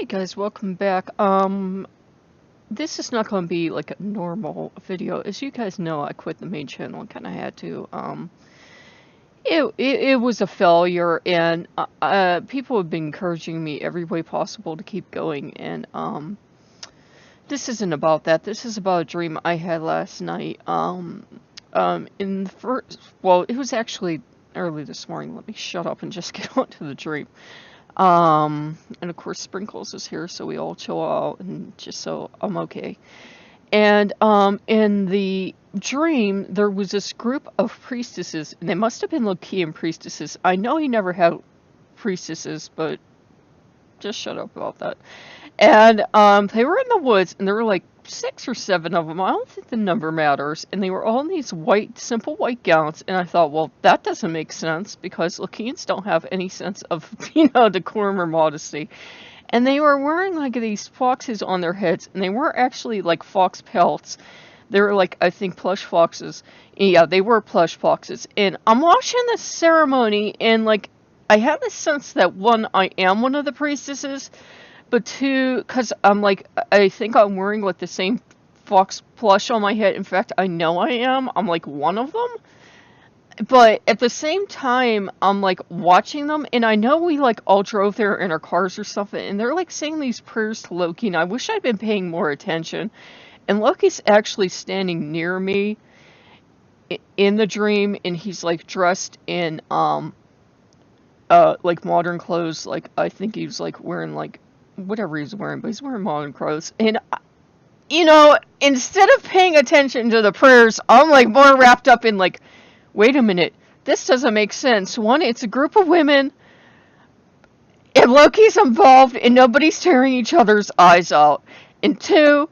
Hey guys, welcome back. This is not going to be like a normal video. As you guys know, I quit the main channel and kind of had to. It was a failure, and people have been encouraging me every way possible to keep going. And this isn't about that. This is about a dream I had last night. In the first, well, it was actually early this morning. Let me shut up and just get on to the dream. And of course Sprinkles is here, so we all chill out and just so I'm okay. And, in the dream, there was this group of priestesses, and they must have been Lokean priestesses. I know he never had priestesses, but just shut up about that. And, they were in the woods, and there were like 6 or 7 of them. I don't think the number matters. And they were all in these white, simple white gowns. And I thought, well, that doesn't make sense because Lokeans don't have any sense of, decorum or modesty. And they were wearing like these foxes on their heads, and they weren't actually like fox pelts. They were like, I think, plush foxes. Yeah, they were plush foxes. And I'm watching this ceremony, and like, I have this sense that one, I am one of the priestesses, but two, because I'm like, I think I'm wearing like the same fox plush on my head. In fact, I know I am. I'm like one of them. But at the same time, I'm like watching them, and I know we like all drove there in our cars or something, and they're like saying these prayers to Loki, and I wish I'd been paying more attention. And Loki's actually standing near me in the dream, and he's like dressed in like modern clothes. Like I think he was like wearing like whatever he's wearing, but he's wearing modern clothes. And instead of paying attention to the prayers, I'm like more wrapped up in like, wait a minute, this doesn't make sense. One, it's a group of women, and Loki's involved, and nobody's tearing each other's eyes out. And two,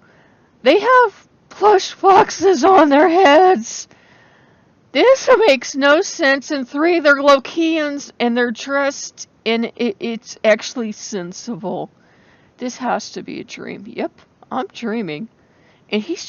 they have plush foxes on their heads. This makes no sense. And three, they're Lokeans, and they're dressed, and it's actually sensible. This has to be a dream. Yep, I'm dreaming. And he's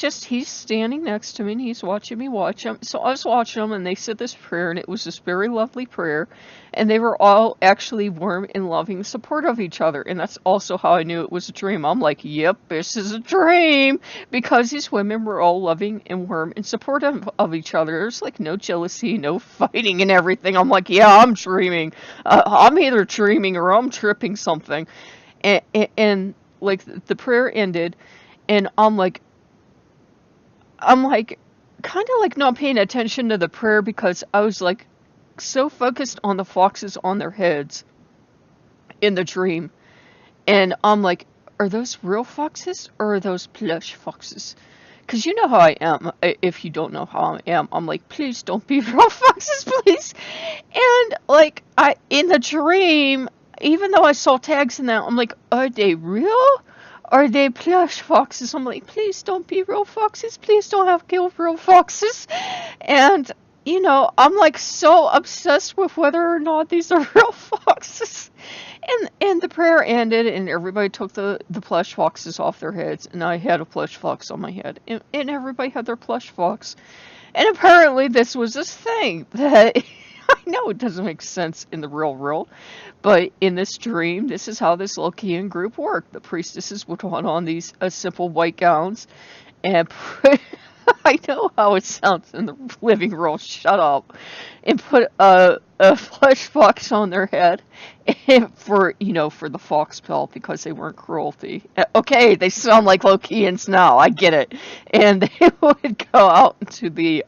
standing next to me, and he's watching me watch him. So I was watching them, and they said this prayer, and it was this very lovely prayer. And they were all actually warm and loving support of each other. And that's also how I knew it was a dream. I'm like, yep, this is a dream. Because these women were all loving and warm and supportive of each other. There's like no jealousy, no fighting and everything. I'm like, yeah, I'm dreaming. I'm either dreaming or I'm tripping something. And like the prayer ended, and I'm like, kind of like not paying attention to the prayer because I was like so focused on the foxes on their heads in the dream. And I'm like, are those real foxes or are those plush foxes? Because you know how I am. If you don't know how I am, I'm like, please don't be real foxes, please. And like, in the dream, even though I saw tags in that, I'm like, are they real? Are they plush foxes? I'm like, please don't be real foxes. Please don't have killed real foxes. And, I'm like so obsessed with whether or not these are real foxes. And the prayer ended, and everybody took the plush foxes off their heads, and I had a plush fox on my head. And everybody had their plush fox. And apparently this was this thing that I know it doesn't make sense in the real world, but in this dream, this is how this Lokean group worked. The priestesses would put on these simple white gowns and I know how it sounds in the living room, shut up, and put a flesh fox on their head for the fox pelt because they weren't cruelty. Okay, they sound like Lokeans now, I get it. And they would go out into the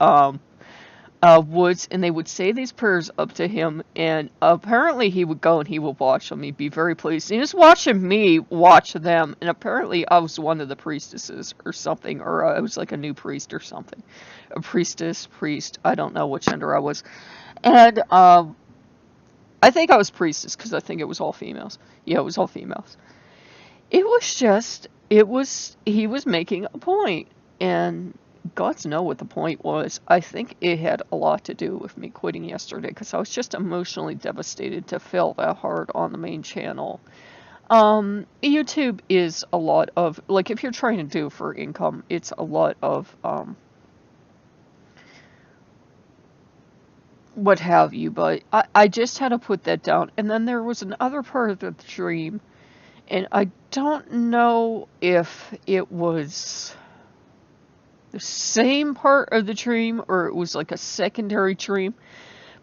woods, and they would say these prayers up to him, and apparently he would go and he would watch them. He'd be very pleased. He was watching me watch them, and apparently I was one of the priestesses or something, or I was like a new priest or something. A priest, I don't know which gender I was. And I think I was priestess, because I think it was all females. Yeah, it was all females. He was making a point, and God's know what the point was. I think it had a lot to do with me quitting yesterday because I was just emotionally devastated to fail that hard on the main channel. YouTube is a lot of, like, if you're trying to do for income, it's a lot of, what have you, but I just had to put that down. And then there was another part of the dream, And I don't know if it was the same part of the dream or it was like a secondary dream.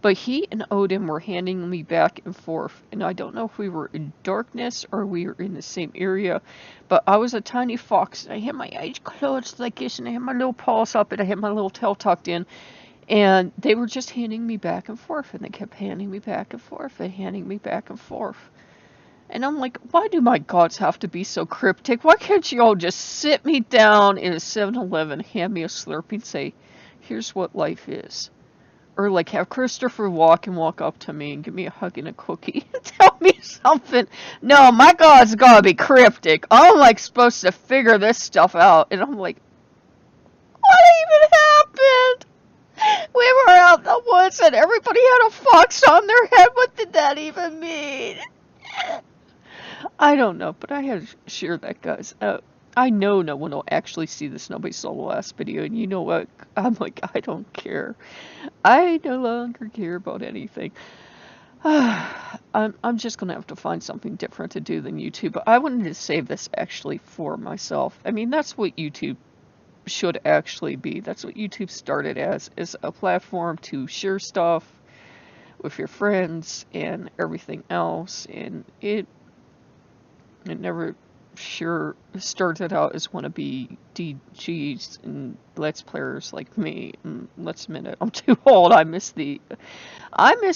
But he and Odin were handing me back and forth, and I don't know if we were in darkness or we were in the same area, but I was a tiny fox, and I had my eyes closed like this, and I had my little paws up, and I had my little tail tucked in, and they were just handing me back and forth, and they kept handing me back and forth, and handing me back and forth. And I'm like, why do my gods have to be so cryptic? Why can't you all just sit me down in a 7-Eleven, hand me a Slurpee, and say, here's what life is? Or like have Christopher walk up to me and give me a hug and a cookie and tell me something. No, my God's gotta be cryptic. I'm like supposed to figure this stuff out. And I'm like, what even happened? We were out in the woods and everybody had a fox on their head. What did that even mean? I don't know, but I had to share that, guys. I know no one will actually see this. Nobody saw the last video, and you know what? I'm like, I don't care. I no longer care about anything. I'm just gonna have to find something different to do than YouTube. But I wanted to save this actually for myself. I mean, that's what YouTube should actually be. That's what YouTube started as, is a platform to share stuff with your friends and everything else. And it never sure started out as wannabe DGs and Let's Players like me. And let's admit it, I'm too old. I missed the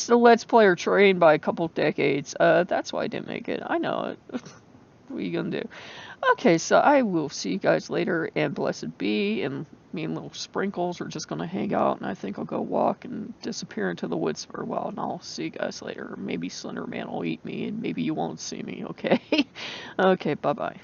Let's Player train by a couple decades. That's why I didn't make it. I know it. What are you gonna do? Okay, so I will see you guys later, and blessed be, and me and little Sprinkles are just gonna hang out, and I think I'll go walk and disappear into the woods for a while, and I'll see you guys later. Maybe Slender Man will eat me, and maybe you won't see me, okay? Okay, bye-bye.